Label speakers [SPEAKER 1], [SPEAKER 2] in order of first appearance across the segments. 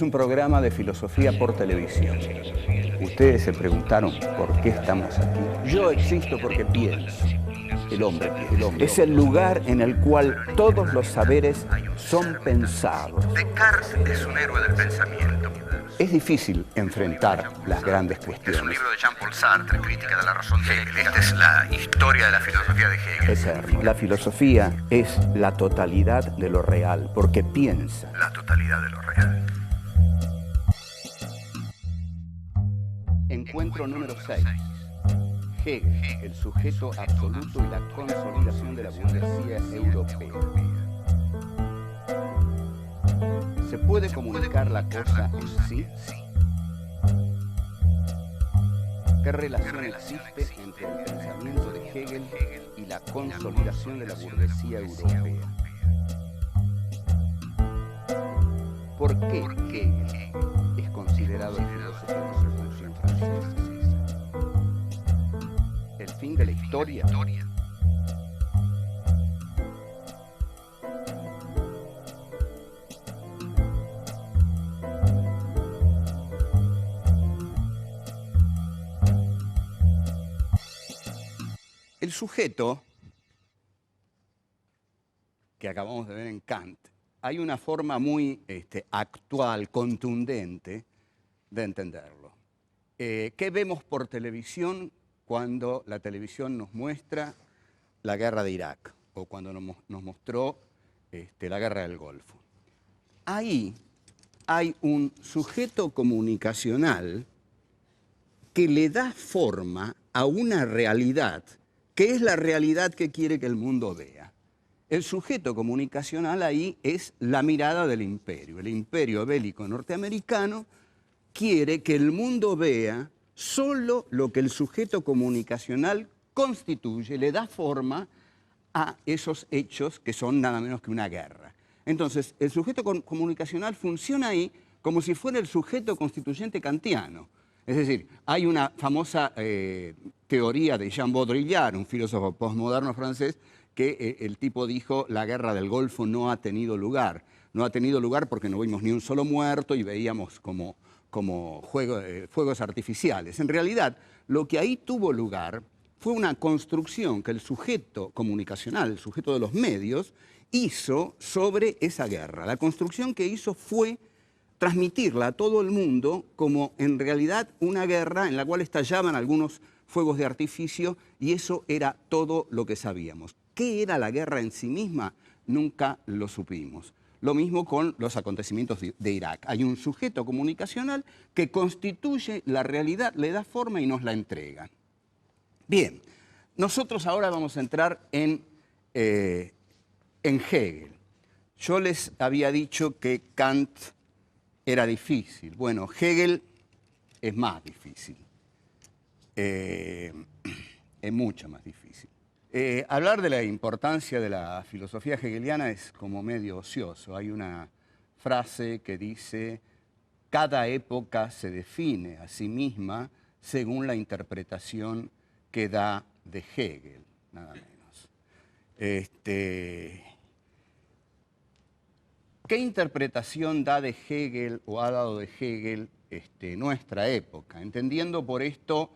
[SPEAKER 1] es un programa de filosofía por televisión. Ustedes se preguntaron por qué estamos aquí. Yo existo porque pienso. El hombre piensa. Es el lugar en el cual todos los saberes son pensados.
[SPEAKER 2] Descartes es un héroe del pensamiento.
[SPEAKER 1] Es difícil enfrentar las grandes cuestiones.
[SPEAKER 2] Es un libro de Jean-Paul Sartre, Crítica de la razón de Hegel. Esta es la historia de la filosofía de Hegel.
[SPEAKER 1] Eterno. La filosofía es la totalidad de lo real, porque piensa.
[SPEAKER 2] La totalidad de lo real.
[SPEAKER 1] Encuentro número 6. Hegel, el sujeto absoluto y la consolidación de la burguesía europea. ¿Se puede comunicar la cosa en sí? ¿Qué relación existe entre el pensamiento de Hegel y la consolidación de la burguesía europea? ¿Por qué Hegel es considerado el filósofo de la Revolución Francesa? ¿El fin de la historia? El sujeto que acabamos de ver en Kant, hay una forma muy actual, contundente de entenderlo. ¿Qué vemos por televisión cuando la televisión nos muestra la guerra de Irak o cuando nos mostró la guerra del Golfo? Ahí hay un sujeto comunicacional que le da forma a una realidad que es la realidad que quiere que el mundo vea. El sujeto comunicacional ahí es la mirada del imperio. El imperio bélico norteamericano quiere que el mundo vea solo lo que el sujeto comunicacional constituye, le da forma a esos hechos que son nada menos que una guerra. Entonces, el sujeto comunicacional funciona ahí como si fuera el sujeto constituyente kantiano. Es decir, hay una famosa teoría de Jean Baudrillard, un filósofo postmoderno francés, que el tipo dijo: la guerra del Golfo no ha tenido lugar. No ha tenido lugar porque no vimos ni un solo muerto y veíamos como fuegos artificiales. En realidad, lo que ahí tuvo lugar fue una construcción que el sujeto comunicacional, el sujeto de los medios, hizo sobre esa guerra. La construcción que hizo fue transmitirla a todo el mundo como en realidad una guerra en la cual estallaban algunos fuegos de artificio, y eso era todo lo que sabíamos. ¿Qué era la guerra en sí misma? Nunca lo supimos. Lo mismo con los acontecimientos de Irak. Hay un sujeto comunicacional que constituye la realidad, le da forma y nos la entrega. Bien, nosotros ahora vamos a entrar en Hegel. Yo les había dicho que Kant era difícil. Bueno, Hegel es más difícil. Es mucho más difícil. Hablar de la importancia de la filosofía hegeliana es como medio ocioso. Hay una frase que dice: cada época se define a sí misma según la interpretación que da de Hegel, nada menos. ¿Qué interpretación da de Hegel o ha dado de Hegel nuestra época? Entendiendo por esto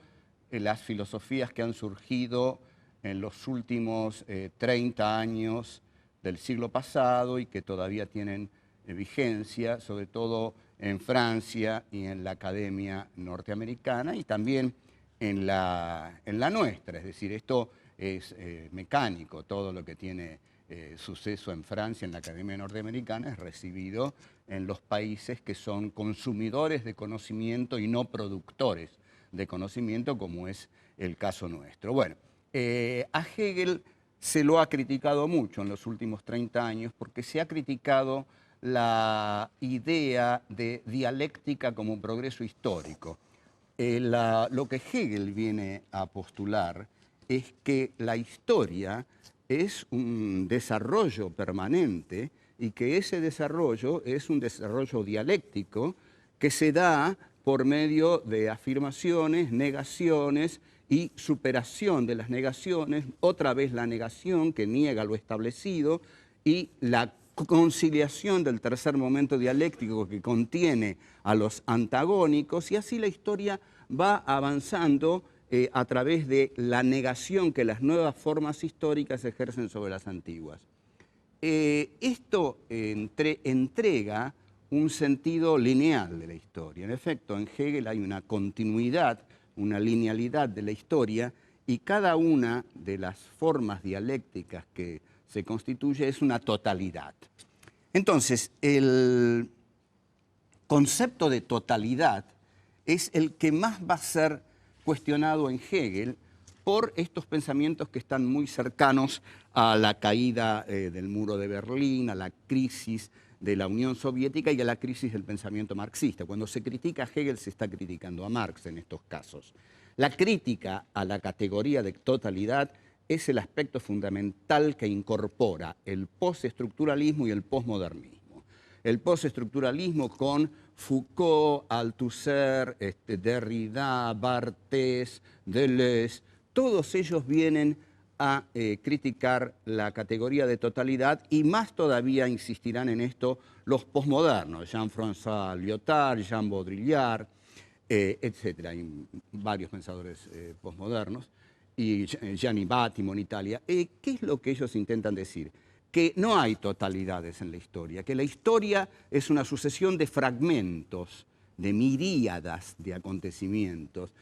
[SPEAKER 1] las filosofías que han surgido en los últimos 30 años del siglo pasado y que todavía tienen vigencia, sobre todo en Francia y en la academia norteamericana y también en la nuestra. Es decir, esto es mecánico. Todo lo que tiene suceso en Francia, en la academia norteamericana, es recibido en los países que son consumidores de conocimiento y no productores de conocimiento, como es el caso nuestro. Bueno, a Hegel se lo ha criticado mucho en los últimos 30 años porque se ha criticado la idea de dialéctica como progreso histórico. Lo que Hegel viene a postular es que la historia es un desarrollo permanente y que ese desarrollo es un desarrollo dialéctico que se da por medio de afirmaciones, negaciones y superación de las negaciones, otra vez la negación que niega lo establecido y la conciliación del tercer momento dialéctico que contiene a los antagónicos, y así la historia va avanzando a través de la negación que las nuevas formas históricas ejercen sobre las antiguas. Esto entrega un sentido lineal de la historia. En efecto, en Hegel hay una continuidad, una linealidad de la historia, y cada una de las formas dialécticas que se constituye es una totalidad. Entonces, el concepto de totalidad es el que más va a ser cuestionado en Hegel por estos pensamientos que están muy cercanos a la caída del muro de Berlín, a la crisis de la Unión Soviética y a la crisis del pensamiento marxista. Cuando se critica a Hegel, se está criticando a Marx en estos casos. La crítica a la categoría de totalidad es el aspecto fundamental que incorpora el postestructuralismo y el posmodernismo. El postestructuralismo con Foucault, Althusser, Derrida, Barthes, Deleuze, todos ellos vienen a criticar la categoría de totalidad, y más todavía insistirán en esto los posmodernos, Jean-François Lyotard, Jean Baudrillard, etc. Hay varios pensadores posmodernos, y Gianni Battimo en Italia. ¿Qué es lo que ellos intentan decir? Que no hay totalidades en la historia, que la historia es una sucesión de fragmentos, de miríadas de acontecimientos,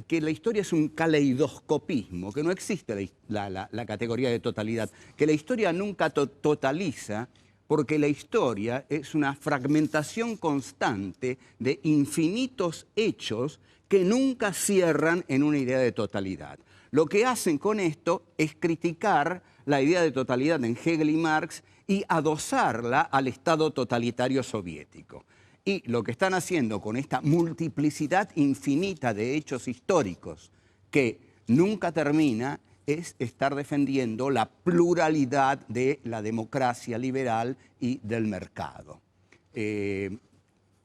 [SPEAKER 1] que la historia es un caleidoscopismo, que no existe la categoría de totalidad, que la historia nunca totaliza, porque la historia es una fragmentación constante de infinitos hechos que nunca cierran en una idea de totalidad. Lo que hacen con esto es criticar la idea de totalidad en Hegel y Marx y adosarla al Estado totalitario soviético. Y lo que están haciendo con esta multiplicidad infinita de hechos históricos que nunca termina es estar defendiendo la pluralidad de la democracia liberal y del mercado.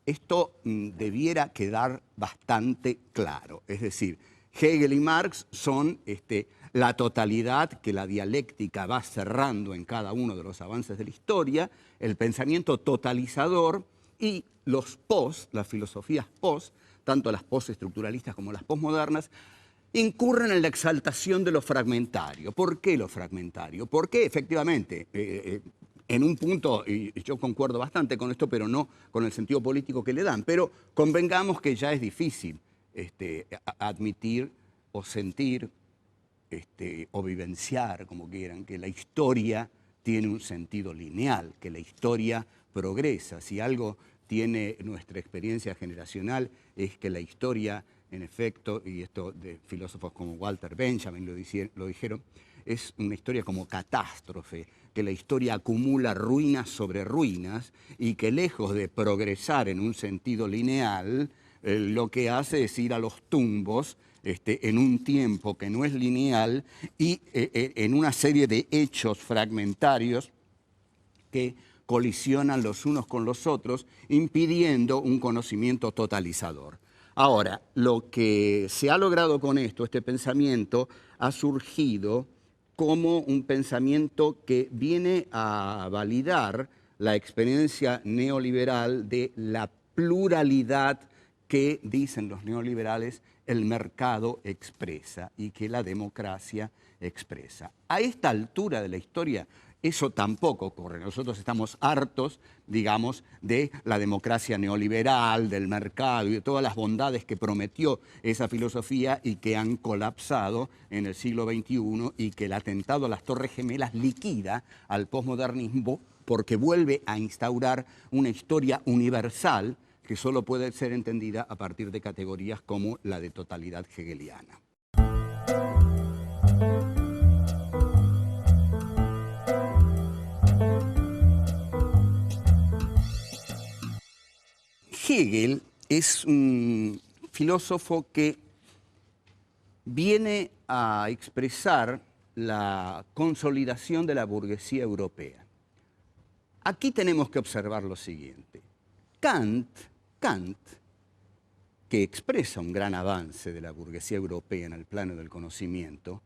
[SPEAKER 1] Esto debiera quedar bastante claro. Es decir, Hegel y Marx son la totalidad que la dialéctica va cerrando en cada uno de los avances de la historia, el pensamiento totalizador, y los las filosofías post, tanto las postestructuralistas como las postmodernas, incurren en la exaltación de lo fragmentario. ¿Por qué lo fragmentario? Porque efectivamente, en un punto, y yo concuerdo bastante con esto, pero no con el sentido político que le dan, pero convengamos que ya es difícil admitir o sentir o vivenciar, como quieran, que la historia tiene un sentido lineal, que la historia progresa. Si algo tiene nuestra experiencia generacional es que la historia, en efecto, y esto de filósofos como Walter Benjamin lo dijeron, es una historia como catástrofe, que la historia acumula ruinas sobre ruinas y que lejos de progresar en un sentido lineal, lo que hace es ir a los tumbos en un tiempo que no es lineal y en una serie de hechos fragmentarios que colisionan los unos con los otros, impidiendo un conocimiento totalizador. Ahora, lo que se ha logrado con esto, este pensamiento, ha surgido como un pensamiento que viene a validar la experiencia neoliberal de la pluralidad que, dicen los neoliberales, el mercado expresa y que la democracia expresa. A esta altura de la historia, eso tampoco ocurre. Nosotros estamos hartos, digamos, de la democracia neoliberal, del mercado y de todas las bondades que prometió esa filosofía y que han colapsado en el siglo XXI, y que el atentado a las Torres Gemelas liquida al posmodernismo porque vuelve a instaurar una historia universal que solo puede ser entendida a partir de categorías como la de totalidad hegeliana. Hegel es un filósofo que viene a expresar la consolidación de la burguesía europea. Aquí tenemos que observar lo siguiente. Kant, que expresa un gran avance de la burguesía europea en el plano del conocimiento,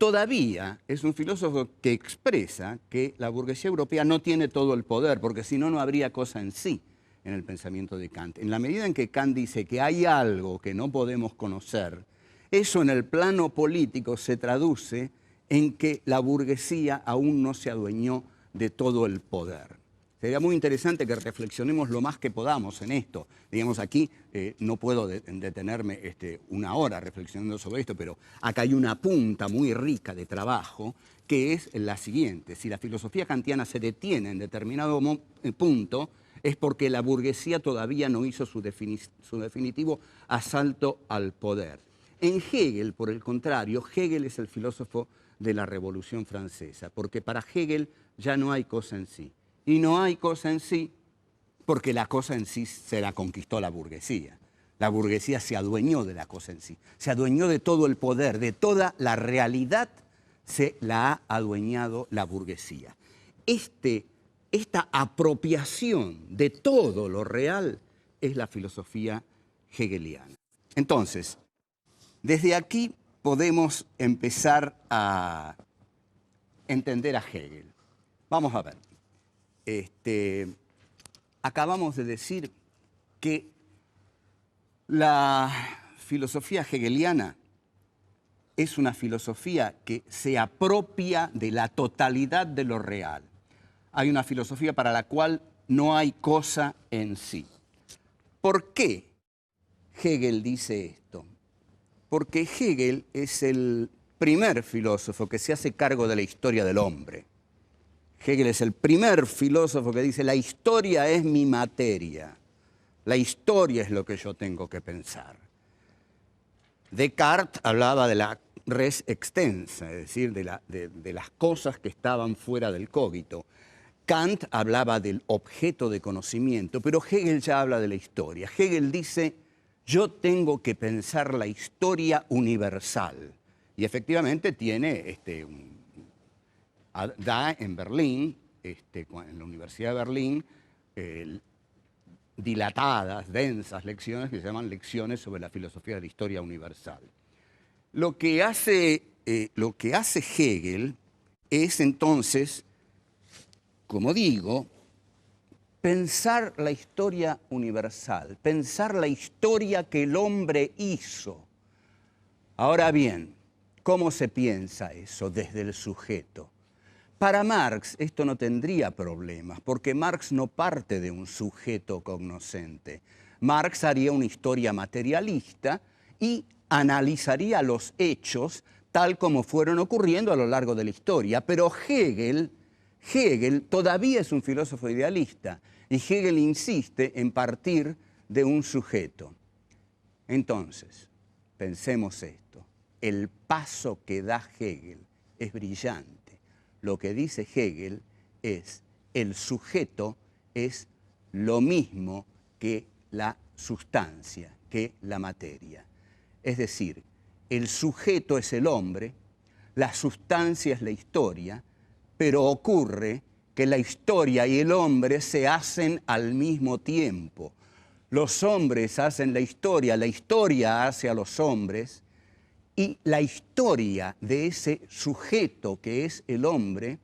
[SPEAKER 1] todavía es un filósofo que expresa que la burguesía europea no tiene todo el poder, porque si no, no habría cosa en sí en el pensamiento de Kant. En la medida en que Kant dice que hay algo que no podemos conocer, eso en el plano político se traduce en que la burguesía aún no se adueñó de todo el poder. Sería muy interesante que reflexionemos lo más que podamos en esto. Digamos, aquí no puedo detenerme una hora reflexionando sobre esto, pero acá hay una punta muy rica de trabajo que es la siguiente. Si la filosofía kantiana se detiene en determinado punto, es porque la burguesía todavía no hizo su definitivo asalto al poder. En Hegel, por el contrario, Hegel es el filósofo de la Revolución Francesa, porque para Hegel ya no hay cosa en sí. Y no hay cosa en sí porque la cosa en sí se la conquistó la burguesía. La burguesía se adueñó de la cosa en sí, se adueñó de todo el poder, de toda la realidad se la ha adueñado la burguesía. Esta apropiación de todo lo real es la filosofía hegeliana. Entonces, desde aquí podemos empezar a entender a Hegel. Vamos a ver. Acabamos de decir que la filosofía hegeliana es una filosofía que se apropia de la totalidad de lo real. Hay una filosofía para la cual no hay cosa en sí. ¿Por qué Hegel dice esto? Porque Hegel es el primer filósofo que se hace cargo de la historia del hombre. Hegel es el primer filósofo que dice, la historia es mi materia, la historia es lo que yo tengo que pensar. Descartes hablaba de la res extensa, es decir, de las cosas que estaban fuera del cogito. Kant hablaba del objeto de conocimiento, pero Hegel ya habla de la historia. Hegel dice, yo tengo que pensar la historia universal. Y efectivamente tiene da en Berlín, en la Universidad de Berlín, dilatadas, densas lecciones que se llaman lecciones sobre la filosofía de la historia universal. Lo que hace Hegel es entonces, como digo, pensar la historia universal, pensar la historia que el hombre hizo. Ahora bien, ¿cómo se piensa eso desde el sujeto? Para Marx esto no tendría problemas, porque Marx no parte de un sujeto cognoscente. Marx haría una historia materialista y analizaría los hechos tal como fueron ocurriendo a lo largo de la historia. Pero Hegel todavía es un filósofo idealista y Hegel insiste en partir de un sujeto. Entonces, pensemos esto. El paso que da Hegel es brillante. Lo que dice Hegel es, el sujeto es lo mismo que la sustancia, que la materia. Es decir, el sujeto es el hombre, la sustancia es la historia, pero ocurre que la historia y el hombre se hacen al mismo tiempo. Los hombres hacen la historia hace a los hombres, y la historia de ese sujeto que es el hombre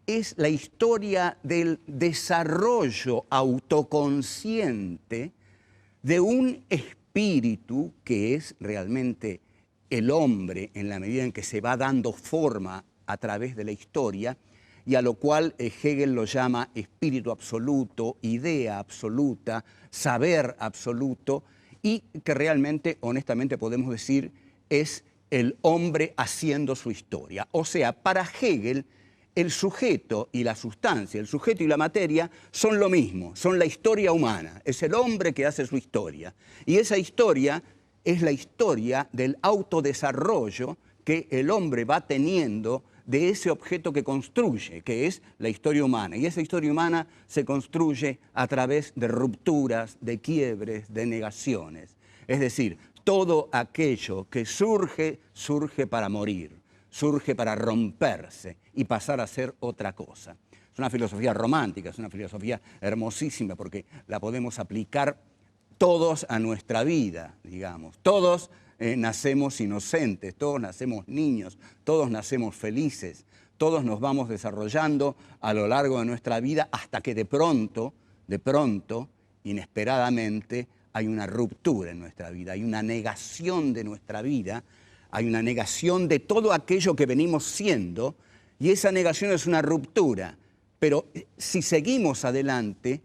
[SPEAKER 1] es la historia del desarrollo autoconsciente de un espíritu que es realmente el hombre en la medida en que se va dando forma a través de la historia y a lo cual Hegel lo llama espíritu absoluto, idea absoluta, saber absoluto y que realmente, honestamente podemos decir, es el hombre haciendo su historia. O sea, para Hegel, el sujeto y la sustancia, el sujeto y la materia son lo mismo, son la historia humana. Es el hombre que hace su historia. Y esa historia es la historia del autodesarrollo que el hombre va teniendo de ese objeto que construye, que es la historia humana. Y esa historia humana se construye a través de rupturas, de quiebres, de negaciones. Es decir, todo aquello que surge, surge para morir, surge para romperse y pasar a ser otra cosa. Es una filosofía romántica, es una filosofía hermosísima porque la podemos aplicar todos a nuestra vida, digamos. Todos nacemos inocentes, todos nacemos niños, todos nacemos felices, todos nos vamos desarrollando a lo largo de nuestra vida hasta que de pronto, inesperadamente, hay una ruptura en nuestra vida, hay una negación de nuestra vida, hay una negación de todo aquello que venimos siendo, y esa negación es una ruptura. Pero si seguimos adelante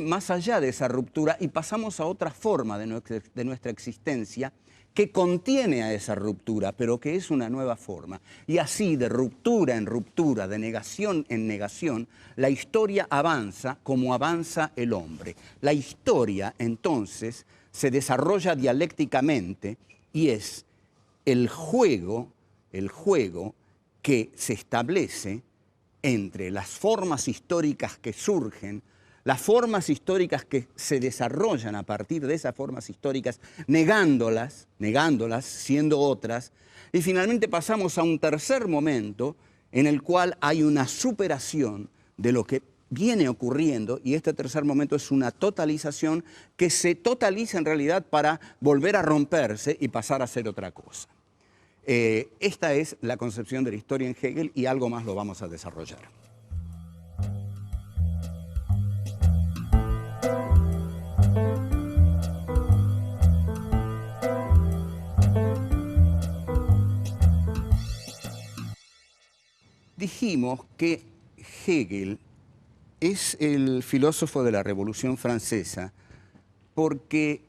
[SPEAKER 1] más allá de esa ruptura y pasamos a otra forma de nuestra existencia que contiene a esa ruptura, pero que es una nueva forma. Y así, de ruptura en ruptura, de negación en negación, la historia avanza como avanza el hombre. La historia, entonces, se desarrolla dialécticamente y es el juego que se establece entre las formas históricas que surgen, las formas históricas que se desarrollan a partir de esas formas históricas, negándolas, siendo otras, y finalmente pasamos a un tercer momento en el cual hay una superación de lo que viene ocurriendo, y este tercer momento es una totalización que se totaliza en realidad para volver a romperse y pasar a ser otra cosa. Esta es la concepción de la historia en Hegel y algo más lo vamos a desarrollar. Dijimos que Hegel es el filósofo de la Revolución Francesa porque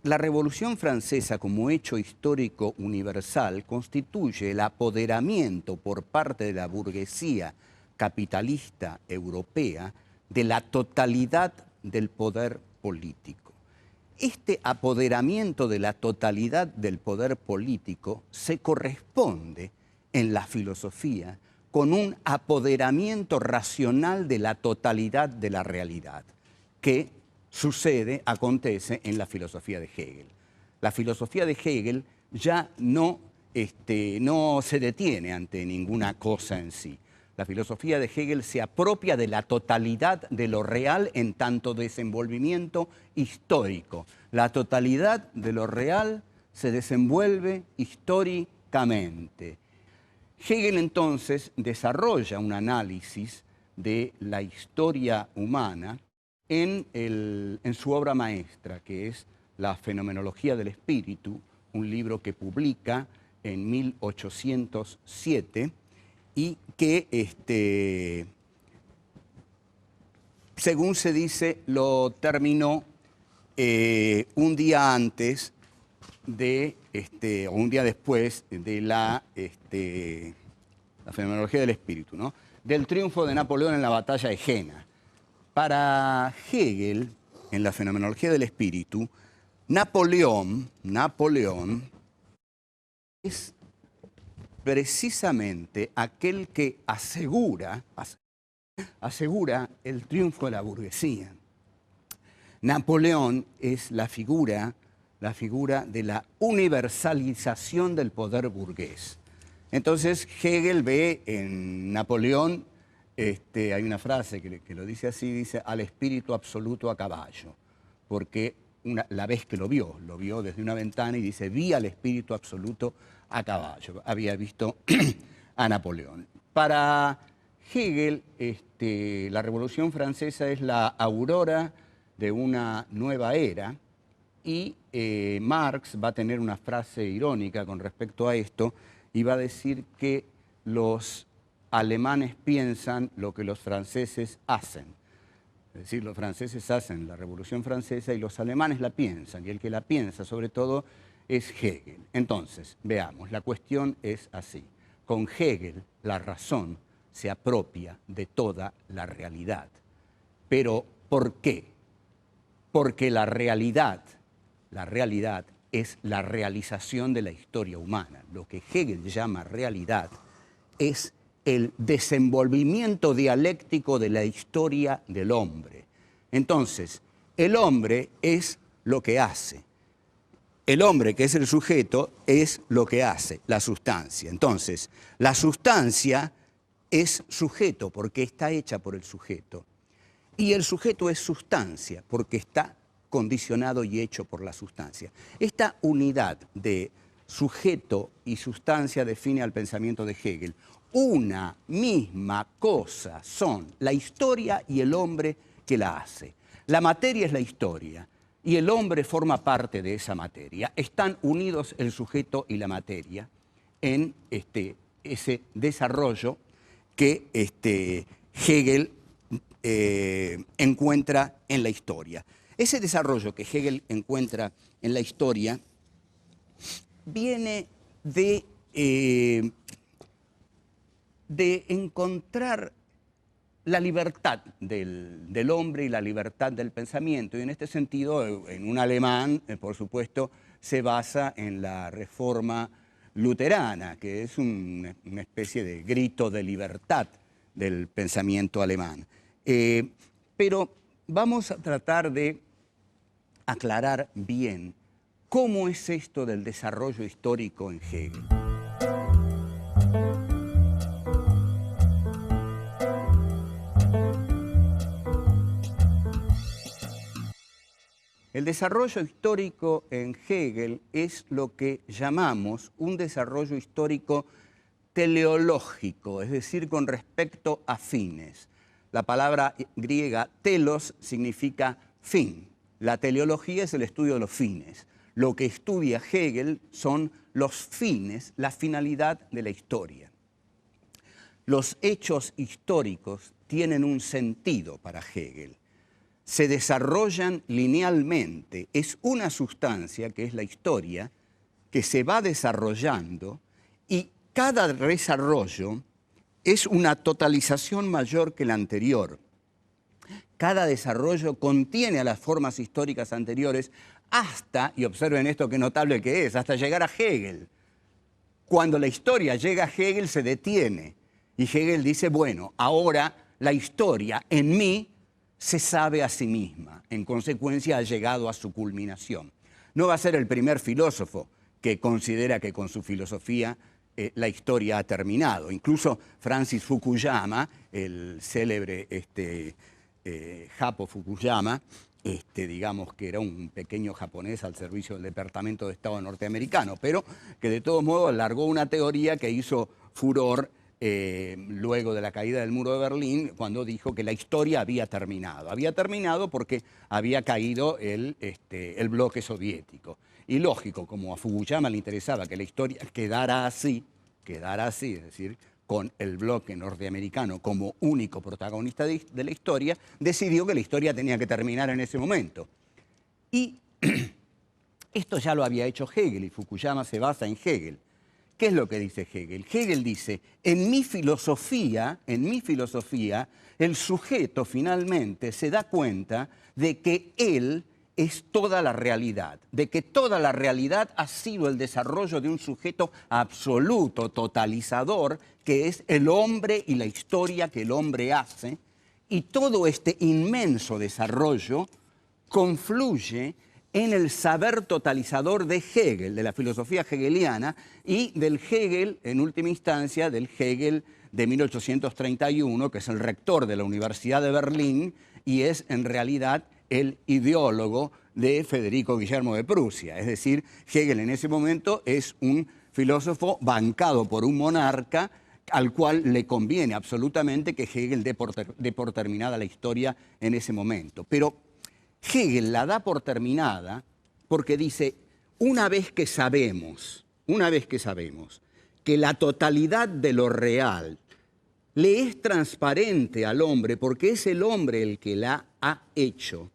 [SPEAKER 1] la Revolución Francesa, como hecho histórico universal, constituye el apoderamiento por parte de la burguesía capitalista europea de la totalidad del poder político. Este apoderamiento de la totalidad del poder político se corresponde en la filosofía con un apoderamiento racional de la totalidad de la realidad, que acontece en la filosofía de Hegel. La filosofía de Hegel ya no se detiene ante ninguna cosa en sí. La filosofía de Hegel se apropia de la totalidad de lo real en tanto desenvolvimiento histórico. La totalidad de lo real se desenvuelve históricamente. Hegel entonces desarrolla un análisis de la historia humana en su obra maestra, que es La Fenomenología del Espíritu, un libro que publica en 1807 y que, según se dice, lo terminó un día antes o un día después de la Fenomenología del Espíritu, ¿no?, del triunfo de Napoleón en la batalla de Jena. Para Hegel, en la Fenomenología del Espíritu, Napoleón es precisamente aquel que asegura el triunfo de la burguesía. Napoleón es la figura de la universalización del poder burgués. Entonces Hegel ve en Napoleón, hay una frase que lo dice así, dice al espíritu absoluto a caballo, porque la vez que lo vio desde una ventana y dice, vi al espíritu absoluto a caballo, había visto a Napoleón. Para Hegel, la Revolución Francesa es la aurora de una nueva era y Marx va a tener una frase irónica con respecto a esto y va a decir que los alemanes piensan lo que los franceses hacen. Es decir, los franceses hacen la Revolución Francesa y los alemanes la piensan, y el que la piensa sobre todo es Hegel. Entonces, veamos, la cuestión es así. Con Hegel, la razón se apropia de toda la realidad. Pero, ¿por qué? Porque la realidad es la realización de la historia humana. Lo que Hegel llama realidad es el desenvolvimiento dialéctico de la historia del hombre. Entonces, el hombre es lo que hace. El hombre, que es el sujeto, es lo que hace, la sustancia. Entonces, la sustancia es sujeto porque está hecha por el sujeto. Y el sujeto es sustancia porque está condicionado y hecho por la sustancia. Esta unidad de sujeto y sustancia define al pensamiento de Hegel. Una misma cosa son la historia y el hombre que la hace. La materia es la historia y el hombre forma parte de esa materia. Están unidos el sujeto y la materia en ese desarrollo que Hegel encuentra en la historia. Ese desarrollo que Hegel encuentra en la historia viene de encontrar la libertad del hombre y la libertad del pensamiento. Y en este sentido, en un alemán, por supuesto, se basa en la reforma luterana, que es una especie de grito de libertad del pensamiento alemán. Pero vamos a tratar de aclarar bien cómo es esto del desarrollo histórico en Hegel. El desarrollo histórico en Hegel es lo que llamamos un desarrollo histórico teleológico, es decir, con respecto a fines. La palabra griega telos significa fin. La teleología es el estudio de los fines. Lo que estudia Hegel son los fines, la finalidad de la historia. Los hechos históricos tienen un sentido para Hegel. Se desarrollan linealmente. Es una sustancia, que es la historia, que se va desarrollando y cada desarrollo es una totalización mayor que la anterior. Cada desarrollo contiene a las formas históricas anteriores hasta, y observen esto qué notable que es, hasta llegar a Hegel. Cuando la historia llega a Hegel se detiene y Hegel dice, bueno, ahora la historia en mí se sabe a sí misma, en consecuencia ha llegado a su culminación. No va a ser el primer filósofo que considera que con su filosofía la historia ha terminado. Incluso Francis Fukuyama, el célebre Japo Fukuyama, digamos que era un pequeño japonés al servicio del Departamento de Estado norteamericano, pero que de todos modos largó una teoría que hizo furor luego de la caída del muro de Berlín, cuando dijo que la historia había terminado. Había terminado porque había caído el bloque soviético. Y lógico, como a Fukuyama le interesaba que la historia quedara así, es decir, con el bloque norteamericano como único protagonista de la historia, decidió que la historia tenía que terminar en ese momento. Y esto ya lo había hecho Hegel, y Fukuyama se basa en Hegel. ¿Qué es lo que dice Hegel? Hegel dice, en mi filosofía, el sujeto finalmente se da cuenta de que él es toda la realidad, de que toda la realidad ha sido el desarrollo de un sujeto absoluto, totalizador, que es el hombre y la historia que el hombre hace, y todo este inmenso desarrollo confluye en el saber totalizador de Hegel, de la filosofía hegeliana, y del Hegel, en última instancia, del Hegel de 1831, que es el rector de la Universidad de Berlín, y es en realidad el ideólogo de Federico Guillermo de Prusia. Es decir, Hegel en ese momento es un filósofo bancado por un monarca al cual le conviene absolutamente que Hegel dé por terminada la historia en ese momento. Pero Hegel la da por terminada porque dice, una vez que sabemos que la totalidad de lo real le es transparente al hombre porque es el hombre el que la ha hecho,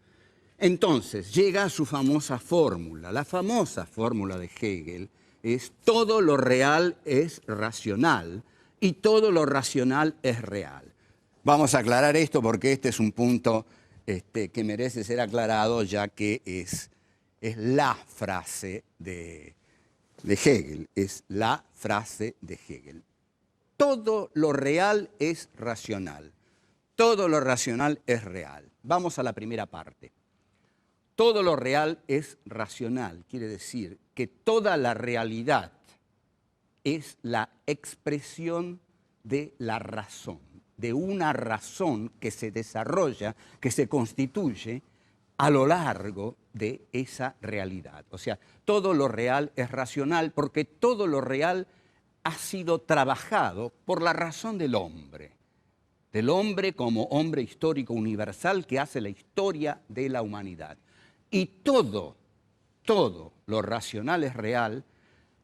[SPEAKER 1] entonces llega a su famosa fórmula. La famosa fórmula de Hegel es todo lo real es racional y todo lo racional es real. Vamos a aclarar esto porque este es un punto que merece ser aclarado, ya que es la frase de Hegel, es la frase de Hegel. Todo lo real es racional, todo lo racional es real. Vamos a la primera parte. Todo lo real es racional, quiere decir que toda la realidad es la expresión de la razón, de una razón que se desarrolla, que se constituye a lo largo de esa realidad. O sea, todo lo real es racional porque todo lo real ha sido trabajado por la razón del hombre como hombre histórico universal que hace la historia de la humanidad. Y todo lo racional es real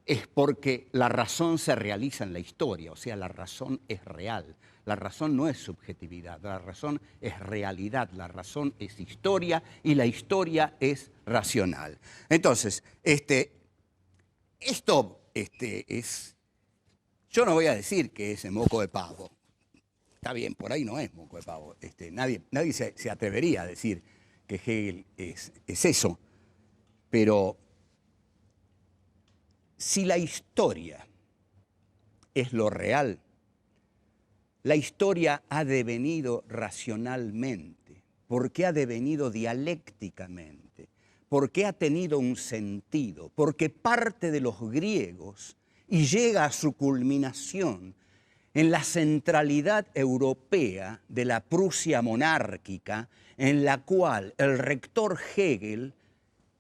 [SPEAKER 1] es porque la razón se realiza en la historia, o sea, la razón es real. La razón no es subjetividad, la razón es realidad, la razón es historia y la historia es racional. Entonces, esto es... Yo no voy a decir que es moco de pavo. Está bien, por ahí no es moco de pavo. Nadie se atrevería a decir que Hegel es eso. Pero si la historia es lo real, la historia ha devenido racionalmente, porque ha devenido dialécticamente, porque ha tenido un sentido, porque parte de los griegos y llega a su culminación en la centralidad europea de la Prusia monárquica, en la cual el rector Hegel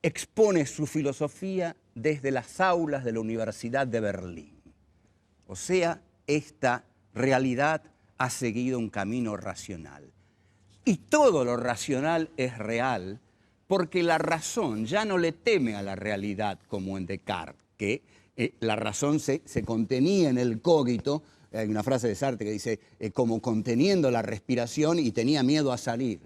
[SPEAKER 1] expone su filosofía desde las aulas de la Universidad de Berlín. O sea, esta realidad ha seguido un camino racional. Y todo lo racional es real porque la razón ya no le teme a la realidad como en Descartes, que la razón se contenía en el cogito. Hay una frase de Sartre que dice, como conteniendo la respiración y tenía miedo a salir.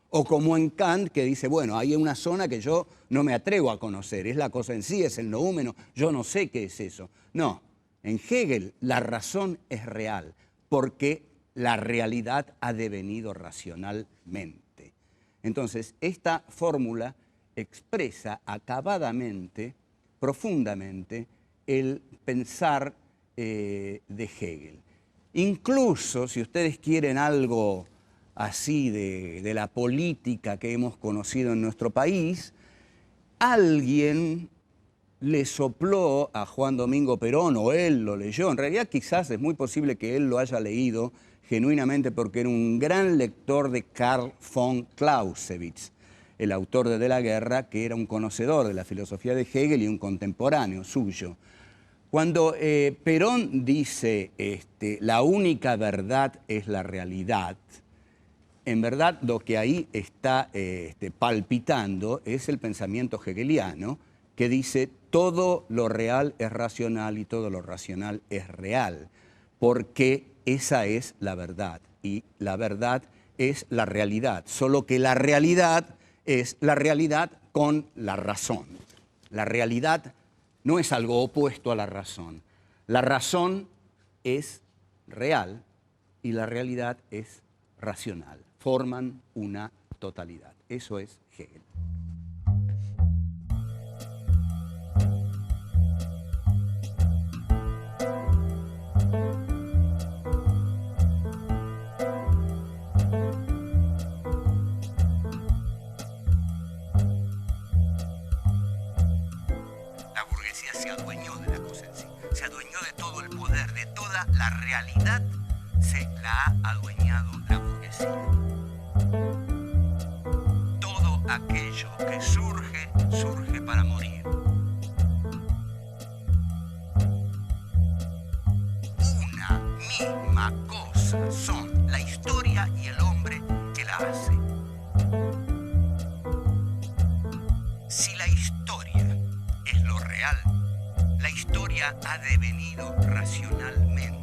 [SPEAKER 1] O como en Kant, que dice, bueno, hay una zona que yo no me atrevo a conocer, es la cosa en sí, es el noúmeno, yo no sé qué es eso. No, en Hegel la razón es real, porque la realidad ha devenido racionalmente. Entonces, esta fórmula expresa acabadamente, profundamente, el pensar de Hegel. Incluso, si ustedes quieren algo así de la política que hemos conocido en nuestro país, alguien le sopló a Juan Domingo Perón, o él lo leyó. En realidad quizás es muy posible que él lo haya leído genuinamente porque era un gran lector de Karl von Clausewitz, el autor de la Guerra, que era un conocedor de la filosofía de Hegel y un contemporáneo suyo. Cuando Perón dice la única verdad es la realidad, en verdad lo que ahí está palpitando es el pensamiento hegeliano que dice todo lo real es racional y todo lo racional es real, porque esa es la verdad y la verdad es la realidad, solo que la realidad es la realidad con la razón. La realidad no es algo opuesto a la razón. La razón es real y la realidad es racional. Forman una totalidad. Eso es Hegel.
[SPEAKER 2] La burguesía se adueñó de la cosa en sí, se adueñó de todo el poder, de toda la realidad, se la ha adueñado la burguesía. Todo aquello que surge, surge para morir. Una misma cosa son la historia y el hombre que la hace. Si la historia es lo real, la historia ha devenido racionalmente.